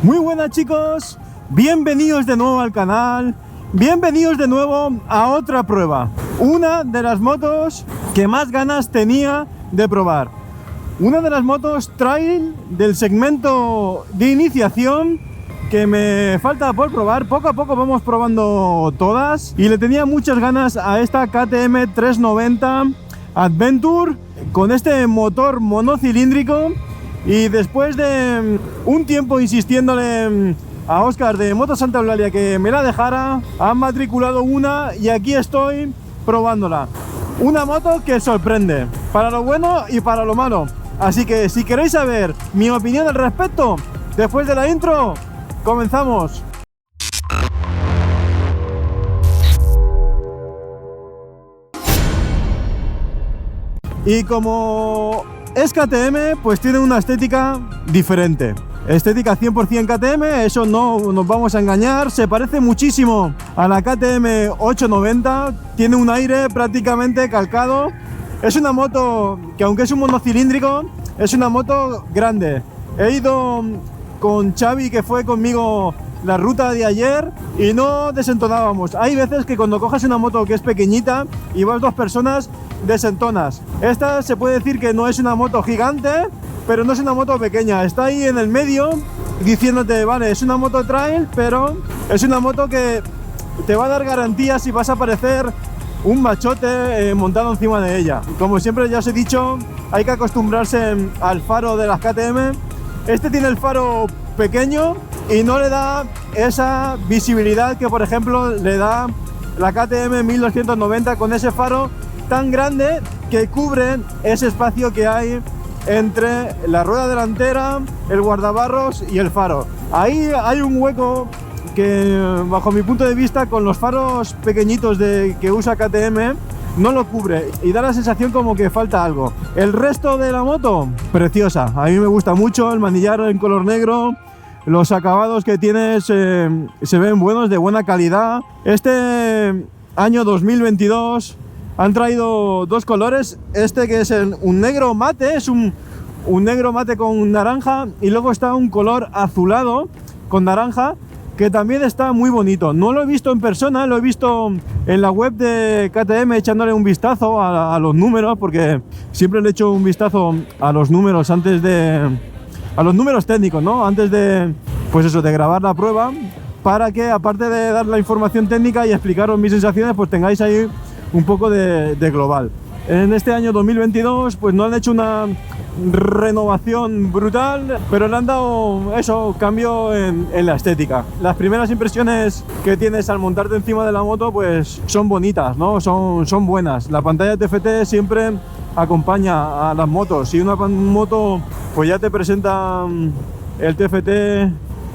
Muy buenas chicos, bienvenidos de nuevo al canal, bienvenidos de nuevo a otra prueba. Una de las motos que más ganas tenía de probar. Una de las motos trail del segmento de iniciación que me falta por probar. Poco a poco vamos probando todas y le tenía muchas ganas a esta KTM 390 Adventure con este motor monocilíndrico. Y después de un tiempo insistiéndole a Óscar de Moto Santa Eulalia que me la dejara, han matriculado una y aquí estoy probándola. Una moto que sorprende, para lo bueno y para lo malo. Así que si queréis saber mi opinión al respecto, después de la intro, comenzamos. Y como es KTM, pues tiene una estética diferente. Estética 100% KTM, eso no nos vamos a engañar. Se parece muchísimo a la KTM 890. Tiene un aire prácticamente calcado. Es una moto que, aunque es un monocilíndrico, es una moto grande. He ido con Xavi, que fue conmigo la ruta de ayer, y no desentonábamos. Hay veces que cuando coges una moto que es pequeñita y vas dos personas, desentonas. Esta se puede decir que no es una moto gigante, pero no es una moto pequeña. Está ahí en el medio diciéndote, vale, es una moto trail, pero es una moto que te va a dar garantías y vas a parecer un machote montado encima de ella. Como siempre ya os he dicho, hay que acostumbrarse al faro de las KTM. Este tiene el faro pequeño y no le da esa visibilidad que, por ejemplo, le da la KTM 1290 con ese faro tan grande que cubre ese espacio que hay entre la rueda delantera, el guardabarros y el faro. Ahí hay un hueco que, bajo mi punto de vista, con los faros pequeñitos que usa KTM, no lo cubre y da la sensación como que falta algo. El resto de la moto, preciosa. A mí me gusta mucho el manillar en color negro. Los acabados que tiene se ven buenos, de buena calidad. Este año 2022 han traído dos colores. Este que es un negro mate, es un negro mate con naranja, y luego está un color azulado con naranja que también está muy bonito. No lo he visto en persona, lo he visto en la web de KTM echándole un vistazo a los números, porque siempre le echo un vistazo a los números antes de... a los números técnicos, ¿no? Antes de, pues eso, de grabar la prueba, para que, aparte de dar la información técnica y explicaros mis sensaciones, pues tengáis ahí un poco de global. En este año 2022 pues no han hecho una renovación brutal, pero le han dado eso, cambio en la estética. Las primeras impresiones que tienes al montarte encima de la moto pues son bonitas, ¿no? Son buenas. La pantalla TFT siempre acompaña a las motos. Si una moto pues ya te presenta el TFT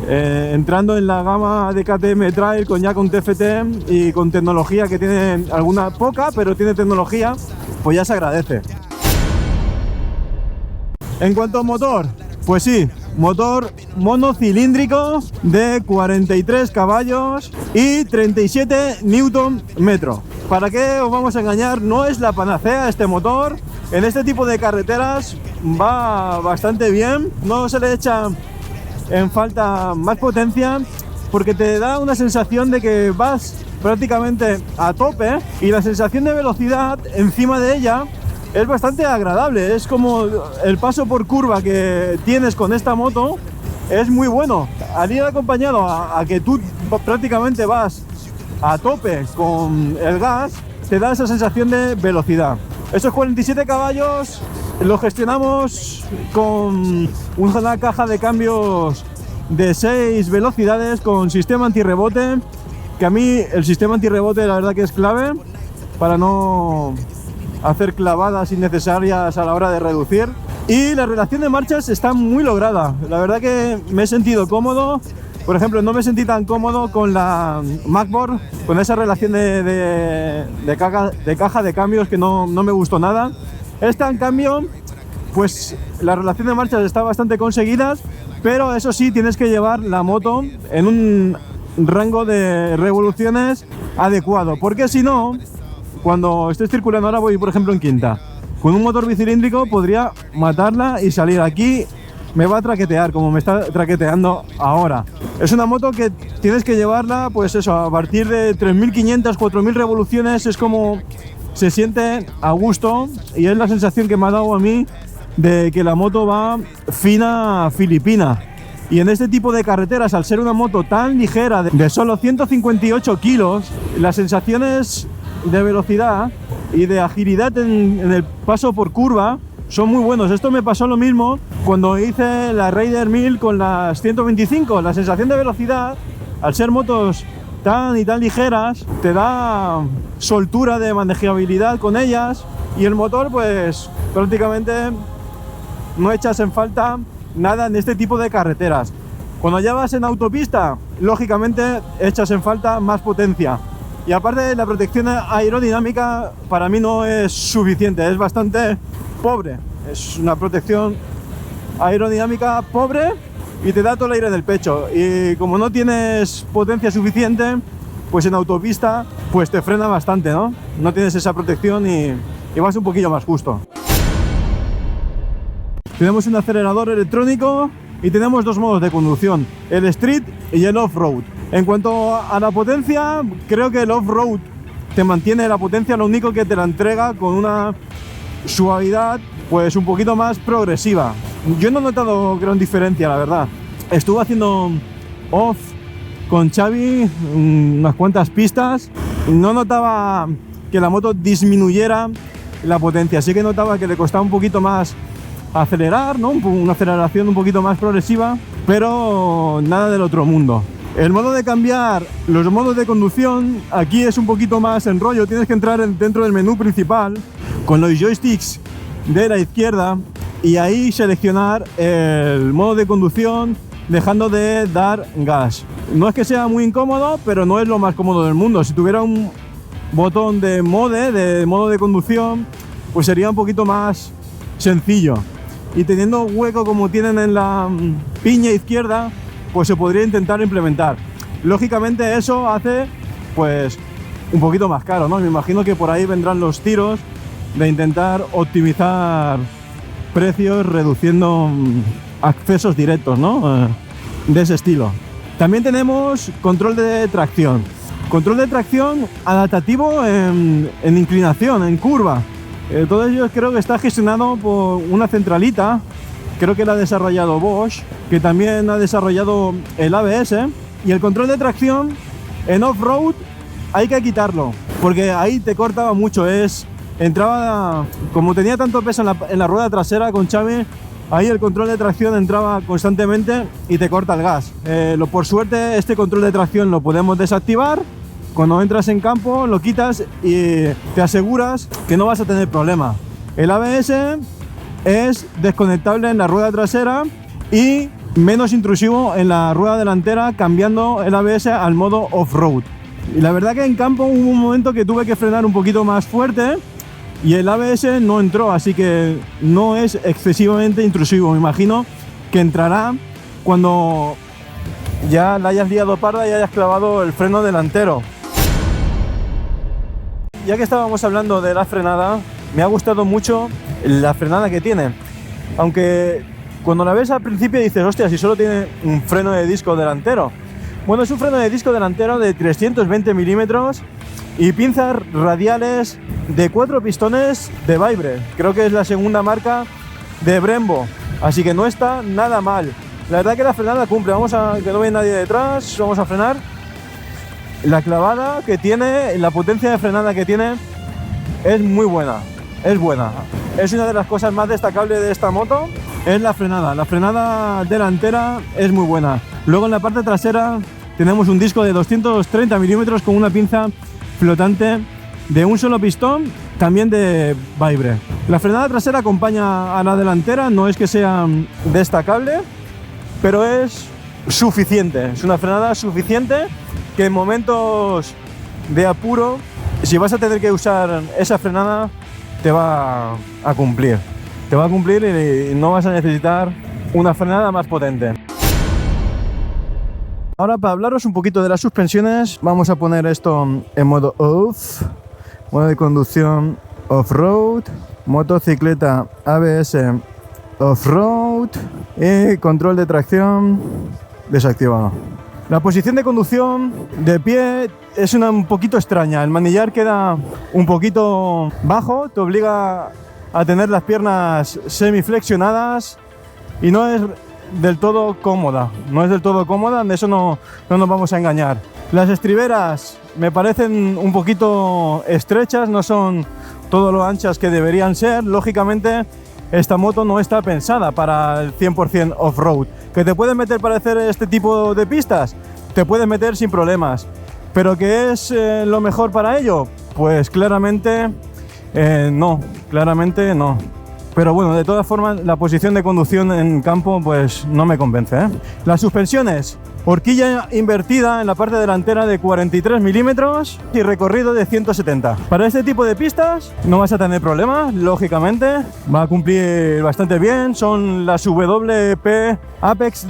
entrando en la gama de KTM Trail con TFT y con tecnología que tiene alguna poca, pero tiene tecnología, pues ya se agradece. En cuanto a motor, pues sí, motor monocilíndrico de 43 caballos y 37 Nm. ¿Para qué os vamos a engañar? No es la panacea este motor. En este tipo de carreteras va bastante bien, no se le echa en falta más potencia, porque te da una sensación de que vas prácticamente a tope y la sensación de velocidad encima de ella es bastante agradable. Es como el paso por curva que tienes con esta moto, es muy bueno. Al ir acompañado a que tú prácticamente vas a tope con el gas, te da esa sensación de velocidad. Esos 47 caballos los gestionamos con una caja de cambios de 6 velocidades con sistema antirrebote, que a mí el sistema antirrebote la verdad que es clave para no hacer clavadas innecesarias a la hora de reducir. Y la relación de marchas está muy lograda. La verdad que me he sentido cómodo. Por ejemplo, no me sentí tan cómodo con la MacBook, con esa relación de caja de cambios que no me gustó nada. Esta, en cambio, pues la relación de marchas está bastante conseguida, pero eso sí, tienes que llevar la moto en un rango de revoluciones adecuado, porque si no, cuando estés circulando, ahora voy por ejemplo en quinta, con un motor bicilíndrico podría matarla y salir. Aquí me va a traquetear como me está traqueteando ahora. Es una moto que tienes que llevarla, pues eso, a partir de 3.500, 4.000 revoluciones es como se siente a gusto, y es la sensación que me ha dado a mí de que la moto va fina filipina. Y en este tipo de carreteras, al ser una moto tan ligera, de solo 158 kilos, las sensaciones de velocidad y de agilidad en el paso por curva son muy buenos. Esto me pasó lo mismo cuando hice la Raider 1000 con las 125. La sensación de velocidad, al ser motos tan y tan ligeras, te da soltura de manejabilidad con ellas, y el motor pues prácticamente no echas en falta nada en este tipo de carreteras. Cuando ya vas en autopista, lógicamente echas en falta más potencia. Y aparte, la protección aerodinámica para mí no es suficiente, es bastante pobre. Es una protección aerodinámica pobre y te da todo el aire del pecho. Y como no tienes potencia suficiente, pues en autopista pues te frena bastante, ¿no? No tienes esa protección y vas un poquillo más justo. Tenemos un acelerador electrónico y tenemos dos modos de conducción, el street y el off-road. En cuanto a la potencia, creo que el off-road te mantiene la potencia, lo único que te la entrega con una suavidad pues un poquito más progresiva. Yo no he notado gran diferencia, la verdad. Estuve haciendo off con Xavi unas cuantas pistas, no notaba que la moto disminuyera la potencia, sí que notaba que le costaba un poquito más acelerar, ¿no? Una aceleración un poquito más progresiva, pero nada del otro mundo. El modo de cambiar los modos de conducción aquí es un poquito más en rollo. Tienes que entrar dentro del menú principal con los joysticks de la izquierda y ahí seleccionar el modo de conducción dejando de dar gas. No es que sea muy incómodo, pero no es lo más cómodo del mundo. Si tuviera un botón de modo de conducción, pues sería un poquito más sencillo. Y teniendo hueco como tienen en la piña izquierda, pues se podría intentar implementar. Lógicamente eso hace pues un poquito más caro, ¿no? Me imagino que por ahí vendrán los tiros de intentar optimizar precios reduciendo accesos directos, ¿no? De ese estilo. También tenemos control de tracción. Control de tracción adaptativo en inclinación, en curva. Todo ello creo que está gestionado por una centralita, creo que la ha desarrollado Bosch, que también ha desarrollado el ABS. Y el control de tracción en off-road hay que quitarlo, porque ahí te cortaba mucho. Entraba, como tenía tanto peso en la rueda trasera con Xavi, ahí el control de tracción entraba constantemente y te corta el gas. Por suerte este control de tracción lo podemos desactivar. Cuando entras en campo lo quitas y te aseguras que no vas a tener problema. El ABS es desconectable en la rueda trasera y menos intrusivo en la rueda delantera, cambiando el ABS al modo off-road. Y la verdad que en campo hubo un momento que tuve que frenar un poquito más fuerte y el ABS no entró, así que no es excesivamente intrusivo. Me imagino que entrará cuando ya la hayas liado parda y hayas clavado el freno delantero. Ya que estábamos hablando de la frenada, me ha gustado mucho la frenada que tiene. Aunque cuando la ves al principio dices, hostia, si solo tiene un freno de disco delantero. Bueno, es un freno de disco delantero de 320 milímetros y pinzas radiales de 4 pistones de Vibbre. Creo que es la segunda marca de Brembo, así que no está nada mal. La verdad que la frenada cumple. Vamos a que no ve nadie detrás. Vamos a frenar. La clavada que tiene, la potencia de frenada que tiene es muy buena. Es buena. Es una de las cosas más destacables de esta moto. Es la frenada. La frenada delantera es muy buena. Luego en la parte trasera tenemos un disco de 230 milímetros con una pinza flotante de un solo pistón, también de Vibbre. La frenada trasera acompaña a la delantera, no es que sea destacable, pero es suficiente. Es una frenada suficiente que en momentos de apuro, si vas a tener que usar esa frenada, te va a cumplir. Te va a cumplir y no vas a necesitar una frenada más potente. Ahora, para hablaros un poquito de las suspensiones, vamos a poner esto en modo off, modo de conducción off-road, motocicleta ABS off-road y control de tracción desactivado. La posición de conducción de pie es un poquito extraña. El manillar queda un poquito bajo, te obliga a tener las piernas semiflexionadas y no es del todo cómoda. No es del todo cómoda, de eso no nos vamos a engañar. Las estriberas me parecen un poquito estrechas, no son todo lo anchas que deberían ser. Lógicamente, esta moto no está pensada para el 100% off-road. ¿Que te puedes meter para hacer este tipo de pistas? Te puedes meter sin problemas. ¿Pero que es lo mejor para ello? Pues claramente no, claramente no. Pero bueno, de todas formas, la posición de conducción en campo pues no me convence, ¿eh? Las suspensiones, horquilla invertida en la parte delantera de 43 milímetros y recorrido de 170. Para este tipo de pistas no vas a tener problemas, lógicamente. Va a cumplir bastante bien. Son las WP Apex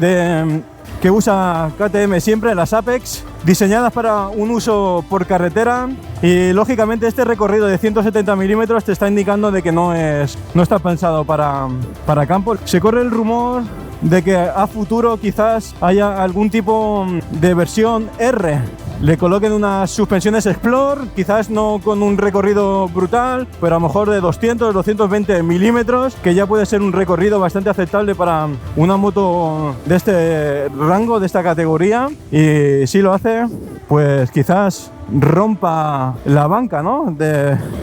que usa KTM siempre, las Apex, diseñadas para un uso por carretera, y lógicamente este recorrido de 170 milímetros te está indicando de que no está pensado para campo. Se corre el rumor de que a futuro quizás haya algún tipo de versión R, le coloquen unas suspensiones Explore, quizás no con un recorrido brutal, pero a lo mejor de 200-220 milímetros, que ya puede ser un recorrido bastante aceptable para una moto de este rango, de esta categoría. Y si lo hace, pues quizás rompa la banca, ¿no?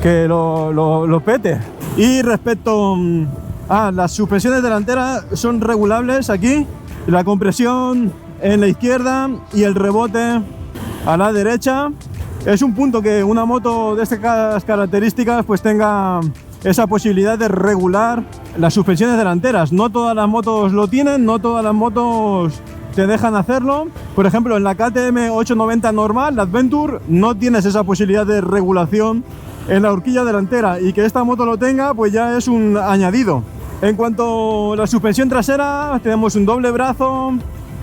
Que lo pete. Y respecto a las suspensiones delanteras, son regulables aquí, la compresión en la izquierda y el rebote a la derecha. Es un punto que una moto de estas características pues tenga esa posibilidad de regular las suspensiones delanteras. No todas las motos lo tienen, no todas las motos te dejan hacerlo. Por ejemplo, en la KTM 890 normal, la Adventure, no tienes esa posibilidad de regulación en la horquilla delantera, y que esta moto lo tenga pues ya es un añadido. En cuanto a la suspensión trasera, tenemos un doble brazo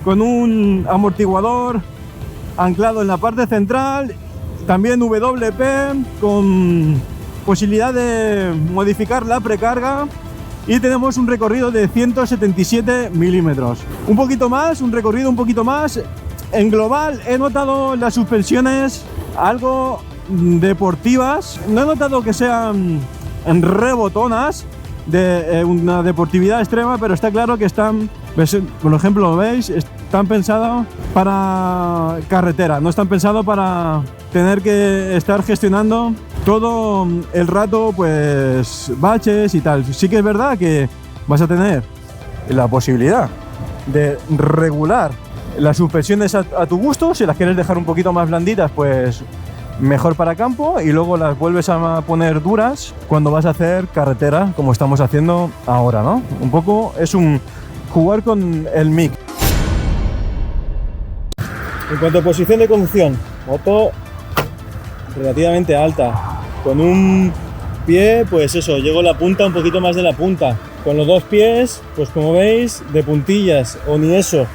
con un amortiguador anclado en la parte central, también WP con posibilidad de modificar la precarga, y tenemos un recorrido de 177 milímetros. Un poquito más, un recorrido un poquito más. En global he notado las suspensiones algo deportivas, no he notado que sean rebotonas de una deportividad extrema, pero está claro que están, por ejemplo, ¿veis? Están pensados para carretera, no están pensados para tener que estar gestionando todo el rato pues baches y tal. Sí que es verdad que vas a tener la posibilidad de regular las suspensiones a tu gusto. Si las quieres dejar un poquito más blanditas, pues mejor para campo, y luego las vuelves a poner duras cuando vas a hacer carretera, como estamos haciendo ahora, ¿no? Un poco es un jugar con el mic. En cuanto a posición de conducción, moto relativamente alta, con un pie, pues eso, llego a la punta, un poquito más de la punta, con los dos pies, pues como veis, de puntillas, o ni eso.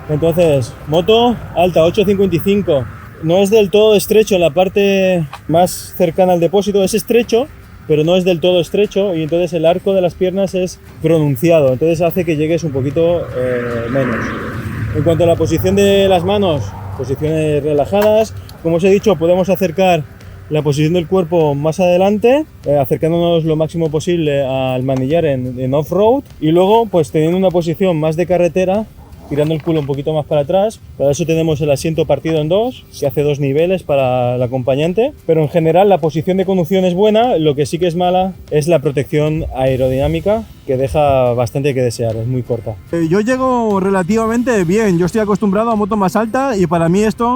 Entonces, moto alta, 8,55. No es del todo estrecho en la parte más cercana al depósito, es estrecho, pero no es del todo estrecho, y entonces el arco de las piernas es pronunciado, entonces hace que llegues un poquito menos. En cuanto a la posición de las manos, posiciones relajadas. Como os he dicho, podemos acercar la posición del cuerpo más adelante, acercándonos lo máximo posible al manillar en off-road, y luego pues teniendo una posición más de carretera, tirando el culo un poquito más para atrás. Para eso tenemos el asiento partido en dos, que hace 2 niveles para el acompañante. Pero en general la posición de conducción es buena, lo que sí que es mala es la protección aerodinámica, que deja bastante que desear, es muy corta. Yo llego relativamente bien, yo estoy acostumbrado a moto más alta y para mí esta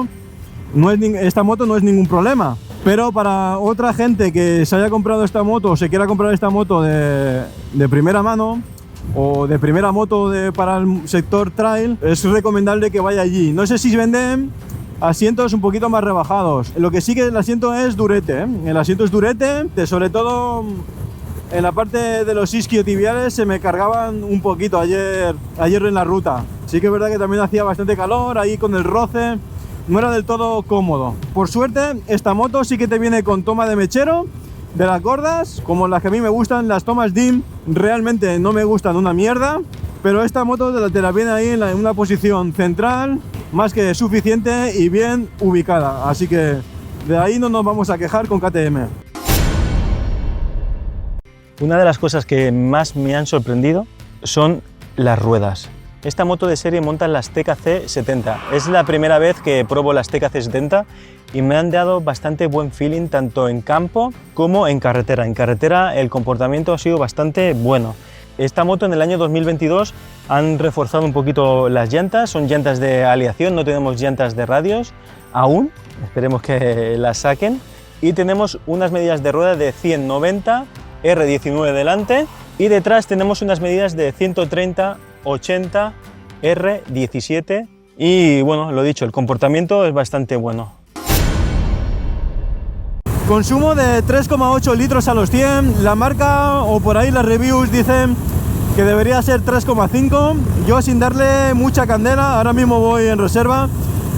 moto no es ningún problema. Pero para otra gente que se haya comprado esta moto o se quiera comprar esta moto de primera mano o de primera moto para el sector trail, es recomendable que vaya allí. No sé si venden asientos un poquito más rebajados. Lo que sí que el asiento es durete, ¿eh? El asiento es durete, sobre todo en la parte de los isquiotibiales se me cargaban un poquito ayer en la ruta. Sí que es verdad que también hacía bastante calor, ahí con el roce no era del todo cómodo. Por suerte esta moto sí que te viene con toma de mechero de las gordas, como las que a mí me gustan. Las tomas DIM realmente no me gustan una mierda, pero esta moto te la viene ahí en una posición central más que suficiente y bien ubicada, así que de ahí no nos vamos a quejar con KTM. Una de las cosas que más me han sorprendido son las ruedas. Esta moto de serie monta las TKC 70. Es la primera vez que pruebo las TKC 70 y me han dado bastante buen feeling tanto en campo como en carretera. En carretera el comportamiento ha sido bastante bueno. Esta moto en el año 2022 han reforzado un poquito las llantas, son llantas de aleación, no tenemos llantas de radios aún, esperemos que las saquen. Y tenemos unas medidas de rueda de 190, R19 delante y detrás tenemos unas medidas de 130, 80, R17 y bueno, lo dicho, el comportamiento es bastante bueno. Consumo de 3,8 litros a los 100, la marca o por ahí las reviews dicen que debería ser 3,5. Yo sin darle mucha candela, ahora mismo voy en reserva,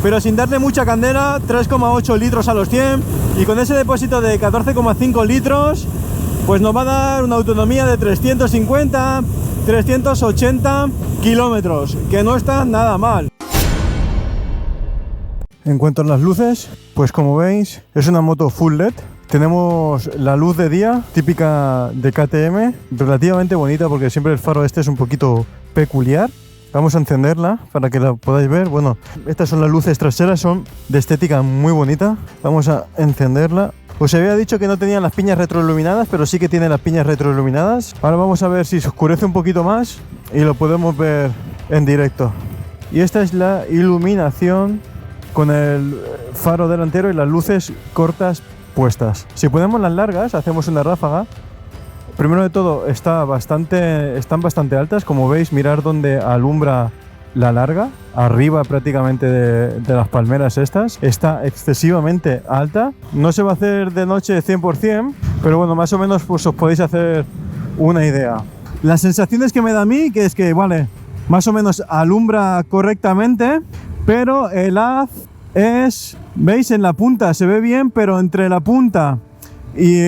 pero sin darle mucha candela, 3,8 litros a los 100 y con ese depósito de 14,5 litros pues nos va a dar una autonomía de 350, 380 kilómetros, que no está nada mal. En cuanto a las luces, pues como veis es una moto full LED. Tenemos la luz de día típica de KTM, relativamente bonita porque siempre el faro este es un poquito peculiar. Vamos a encenderla para que la podáis ver. Bueno, estas son las luces traseras, son de estética muy bonita. Vamos a encenderla. Os había dicho que no tenían las piñas retroiluminadas, pero sí que tiene las piñas retroiluminadas. Ahora vamos a ver si se oscurece un poquito más y lo podemos ver en directo. Y esta es la iluminación con el faro delantero y las luces cortas puestas. Si ponemos las largas, hacemos una ráfaga. Primero de todo, están bastante altas. Como veis, mirar dónde alumbra la larga, arriba prácticamente de las palmeras estas. Está excesivamente alta. No se va a hacer de noche 100%, pero bueno, más o menos pues os podéis hacer una idea. Las sensaciones que me da a mí, que es que, vale, más o menos alumbra correctamente, pero el haz es, veis, en la punta se ve bien, pero entre la punta y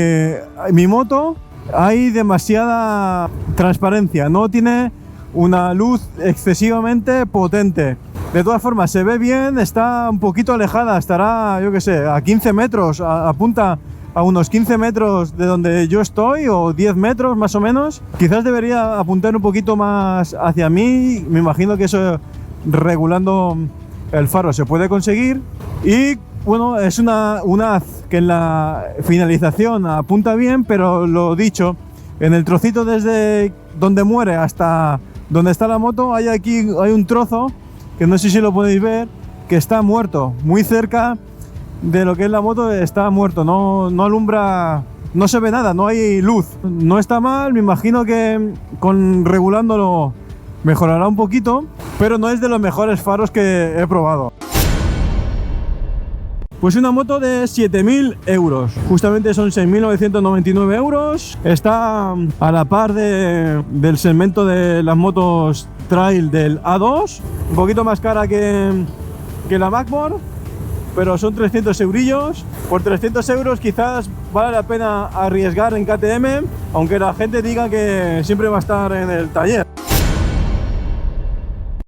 mi moto hay demasiada transparencia, no tiene una luz excesivamente potente. De todas formas se ve bien, está un poquito alejada, estará, yo que sé, a 15 metros, apunta a unos 15 metros de donde yo estoy, o 10 metros más o menos. Quizás debería apuntar un poquito más hacia mí, me imagino que eso regulando el faro se puede conseguir. Y bueno, es una haz que en la finalización apunta bien, pero lo dicho, en el trocito desde donde muere hasta donde está la moto, hay un trozo, que no sé si lo podéis ver, que está muerto, muy cerca de lo que es la moto, está muerto, no alumbra, no se ve nada, no hay luz. No está mal, me imagino que regulándolo mejorará un poquito, pero no es de los mejores faros que he probado. Pues una moto de 7.000 euros, justamente son 6.999 euros, está a la par del segmento de las motos trail del A2, un poquito más cara que la MacBoard, pero son 300 eurillos. Por 300 euros quizás vale la pena arriesgar en KTM, aunque la gente diga que siempre va a estar en el taller.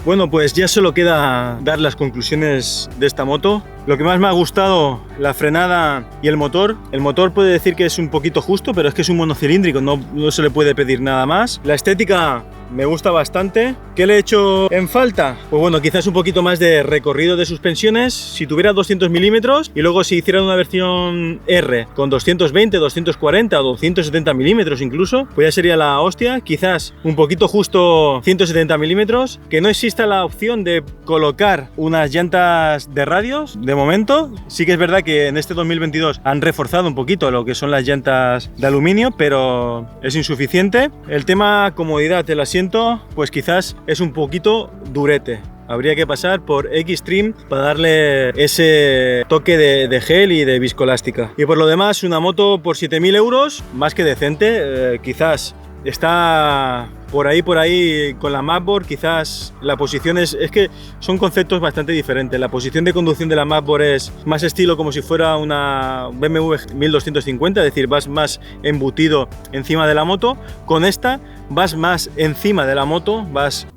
Bueno, pues ya solo queda dar las conclusiones de esta moto. Lo que más me ha gustado, la frenada y el motor. El motor puede decir que es un poquito justo, pero es que es un monocilíndrico, no se le puede pedir nada más. La estética me gusta bastante. ¿Qué le he hecho en falta? Pues bueno, quizás un poquito más de recorrido de suspensiones. Si tuviera 200 milímetros y luego si hicieran una versión R con 220, 240 o 270 milímetros incluso, pues ya sería la hostia. Quizás un poquito justo 170 milímetros. Que no exista la opción de colocar unas llantas de radios de momento. Sí que es verdad que en este 2022 han reforzado un poquito lo que son las llantas de aluminio, pero es insuficiente. El tema comodidad del asiento, pues quizás es un poquito durete. Habría que pasar por Xtreme para darle ese toque de gel y de viscoelástica. Y por lo demás, una moto por 7.000 euros, más que decente. Quizás está por ahí con la Mapboard. Quizás la posición es que son conceptos bastante diferentes. La posición de conducción de la Mapboard es más estilo como si fuera una BMW 1250, es decir, vas más embutido encima de la moto. Con esta vas más encima de la moto,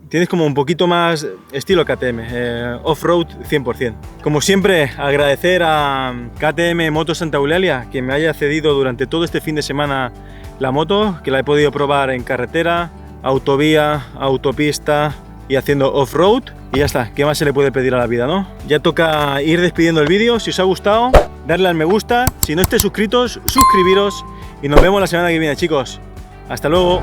tienes como un poquito más estilo KTM, off-road 100%. Como siempre, agradecer a KTM Moto Santa Eulalia que me haya cedido durante todo este fin de semana la moto, que la he podido probar en carretera, autovía, autopista y haciendo off-road. Y ya está, ¿qué más se le puede pedir a la vida, no? Ya toca ir despidiendo el vídeo. Si os ha gustado, darle al me gusta. Si no estáis suscritos, suscribiros y nos vemos la semana que viene, chicos. Hasta luego.